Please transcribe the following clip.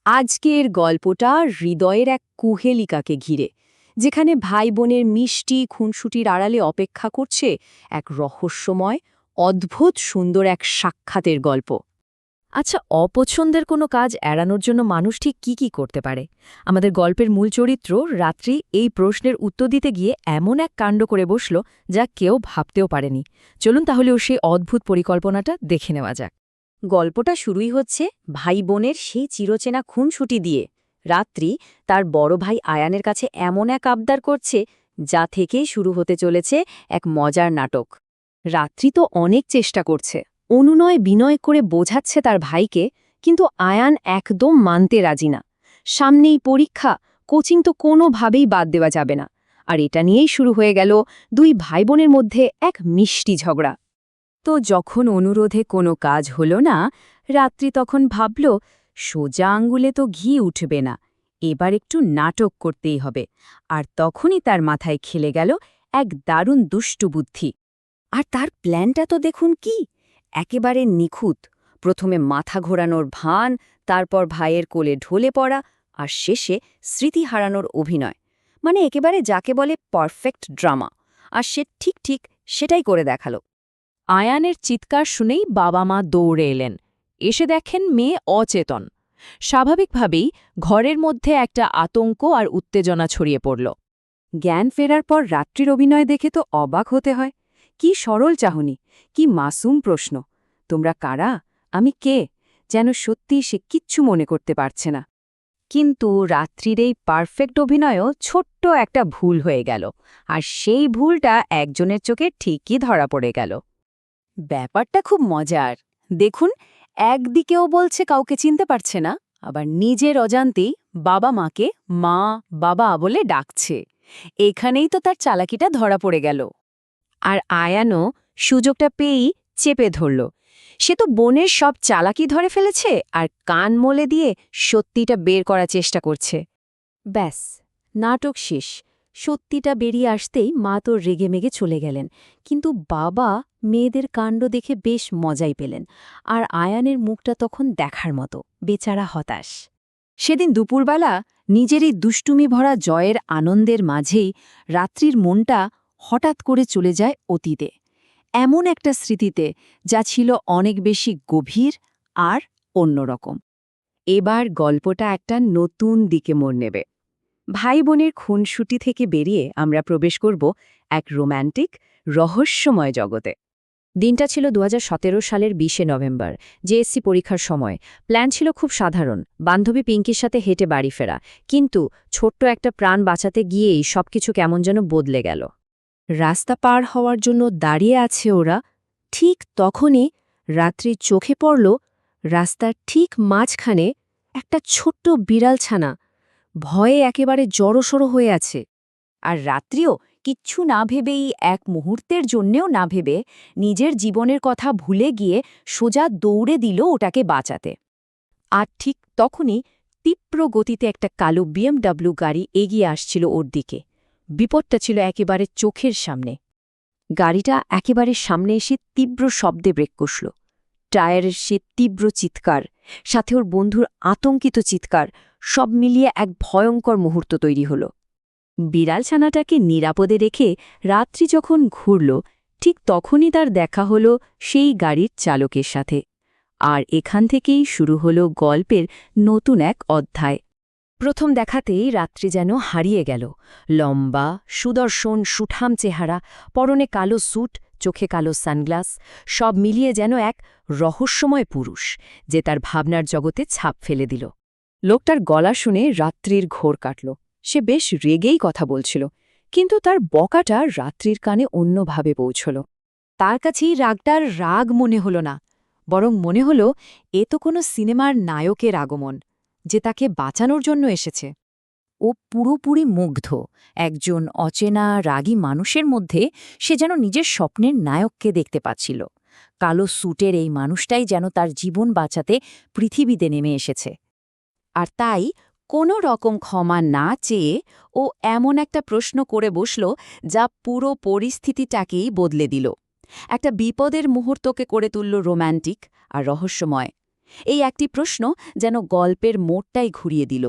আজকের গল্পটা হৃদয়ের এক কুহেলিকাকে ঘিরে, যেখানে ভাই বোনের মিষ্টি খুনসুটির আড়ালে অপেক্ষা করছে এক রহস্যময়, অদ্ভুত সুন্দর এক সাক্ষাতের গল্প। আচ্ছা, অপছন্দের কোনো কাজ এড়ানোর জন্য মানুষ ঠিক কি করতে পারে? আমাদের গল্পের মূল চরিত্র রাত্রি এই প্রশ্নের উত্তর দিতে গিয়ে এমন এক কাণ্ড করে বসল যা কেউ ভাবতেও পারেনি। চলুন তাহলেও সেই অদ্ভুত পরিকল্পনাটা দেখে নেওয়া যাক। গল্পটা শুরুই হচ্ছে ভাই বোনের সেই চিরচেনা খুনসুটি দিয়ে। রাত্রি তার বড় ভাই আয়ানের কাছে এমন এক আবদার করছে যা থেকেই শুরু হতে চলেছে এক মজার নাটক। রাত্রি তো অনেক চেষ্টা করছে, অনুনয় বিনয় করে বোঝাচ্ছে তার ভাইকে, কিন্তু আয়ান একদম মানতে রাজি না। সামনেই পরীক্ষা, কোচিং তো কোনোভাবেই বাদ দেওয়া যাবে না। আর এটা নিয়েই শুরু হয়ে গেল দুই ভাই বোনের মধ্যে এক মিষ্টি ঝগড়া। তো যখন অনুরোধে কোনো কাজ হলো না, রাত্রি তখন ভাবল সোজা আঙ্গুলে তো ঘি উঠবে না, এবার একটু নাটক করতেই হবে। আর তখনই তার মাথায় খেলে গেল এক দারুণ দুষ্টু বুদ্ধি। আর তার প্ল্যানটা তো দেখুন কি, একেবারে নিখুঁত। প্রথমে মাথা ঘোরানোর ভান, তারপর ভাইয়ের কোলে ঢলে পড়া, আর শেষে স্মৃতি হারানোর অভিনয়। মানে একেবারে যাকে বলে পারফেক্ট ড্রামা। আর সে ঠিক সেটাই করে দেখালো। আয়ানের চিৎকার শুনেই বাবা মা দৌড়ে এলেন। এসে দেখেন মেয়ে অচেতন। স্বাভাবিকভাবেই ঘরের মধ্যে একটা আতঙ্ক আর উত্তেজনা ছড়িয়ে পড়ল। জ্ঞান ফেরার পর রাত্রির অভিনয় দেখে তো অবাক হতে হয়। কি সরল চাহনি, কি মাসুম প্রশ্ন, তোমরা কারা, আমি কে, যেন সত্যি সে কিচ্ছু মনে করতে পারছে না। কিন্তু রাত্রির এই পারফেক্ট অভিনয়ও ছোট্ট একটা ভুল হয়ে গেল, আর সেই ভুলটা একজনের চোখে ঠিকই ধরা পড়ে গেল। ব্যাপারটা খুব মজার। দেখুন, একদিকেও বলছে কাউকে চিনতে পারছে না, আবার নিজের অজান্তেই বাবা মাকে মা বাবা বলে ডাকছে। এখানেই তো তার চালাকিটা ধরা পড়ে গেল। আর আয়ানও সুযোগটা পেয়েই চেপে ধরল। সে তো বোনের সব চালাকি ধরে ফেলেছে আর কান মলে দিয়ে সত্যিটা বের করার চেষ্টা করছে। ব্যাস, নাটক শেষ। সত্যিটা বেরিয়ে আসতেই মা তো রেগেমেগে চলে গেলেন, কিন্তু বাবা মেয়েদের কাণ্ড দেখে বেশ মজাই পেলেন। আর আয়ানের মুখটা তখন দেখার মতো, বেচারা হতাশ। সেদিন দুপুরবেলা নিজের এই দুষ্টুমি ভরা জয়ের আনন্দের মাঝেই রাত্রির মনটা হঠাৎ করে চলে যায় অতীতে, এমন একটা স্মৃতিতে যা ছিল অনেক বেশি গভীর আর অন্যরকম। এবার গল্পটা একটা নতুন দিকে মোড় নেবে। ভাই বোনের খুনসুটি থেকে বেরিয়ে আমরা প্রবেশ করব এক রোম্যান্টিক, রহস্যময় জগতে। দিনটা ছিল ২০১৭ সালের ২০শে নভেম্বর, জেএসসি পরীক্ষার সময়। প্ল্যান ছিল খুব সাধারণ, বান্ধবী পিঙ্কির সাথে হেঁটে বাড়ি ফেরা। কিন্তু ছোট্ট একটা প্রাণ বাঁচাতে গিয়েই সবকিছু কেমন যেন বদলে গেল। রাস্তা পার হওয়ার জন্য দাঁড়িয়ে আছে ওরা, ঠিক তখনই রাত্রির চোখে পড়ল রাস্তার ঠিক মাঝখানে একটা ছোট্ট বিড়াল ছানা ভয়ে একেবারে জড়সড় হয়ে আছে। আর রাত্রিও কিচ্ছু না ভেবেই, এক মুহূর্তের জন্যেও না ভেবে, নিজের জীবনের কথা ভুলে গিয়ে সোজা দৌড়ে দিল ওটাকে বাঁচাতে। আর ঠিক তখনই তীব্র গতিতে একটা কালো BMW গাড়ি এগিয়ে আসছিল ওর দিকে। বিপদটা ছিল একেবারে চোখের সামনে। গাড়িটা একেবারে সামনে এসে তীব্র শব্দে ব্রেক কষল। টায়ারের সে তীব্র চিৎকার, সাথে ওর বন্ধুর আতঙ্কিত চিৎকার, সব মিলিয়ে এক ভয়ঙ্কর মুহূর্ত তৈরি হল। বিড়াল ছানাটাকে নিরাপদে রেখে রাত্রি যখন ঘুরল, ঠিক তখনই তার দেখা হল সেই গাড়ির চালকের সাথে। আর এখান থেকেই শুরু হল গল্পের নতুন এক অধ্যায়। প্রথম দেখাতেই রাত্রি যেন হারিয়ে গেল। লম্বা, সুদর্শন, সুঠাম চেহারা, পরনে কালো স্যুট, চোখে কালো সানগ্লাস, সব মিলিয়ে যেন এক রহস্যময় পুরুষ, যে তার ভাবনার জগতে ছাপ ফেলে দিল। লোকটার গলা শুনে রাত্রির ঘোর কাটল। সে বেশ রেগেই কথা বলছিল, কিন্তু তার বকাটা রাত্রির কানে অন্যভাবে পৌঁছল। তার কাছেই রাগটার রাগ মনে হল না, বরং মনে হল এ তো কোনো সিনেমার নায়কের আগমন, যে তাকে বাঁচানোর জন্য এসেছে। ও পুরোপুরি মুগ্ধ। একজন অচেনা রাগী মানুষের মধ্যে সে যেন নিজের স্বপ্নের নায়ককে দেখতে পাচ্ছিল। কালো স্যুটের এই মানুষটাই যেন তার জীবন বাঁচাতে পৃথিবীতে নেমে এসেছে। আর তাই কোনো রকম ক্ষমা না চেয়ে ও এমন একটা প্রশ্ন করে বসল যা পুরো পরিস্থিতিটাকেই বদলে দিল। একটা বিপদের মুহূর্তকে করে তুলল রোম্যান্টিক আর রহস্যময়। এই একটি প্রশ্ন যেন গল্পের মোড়টাই ঘুরিয়ে দিল।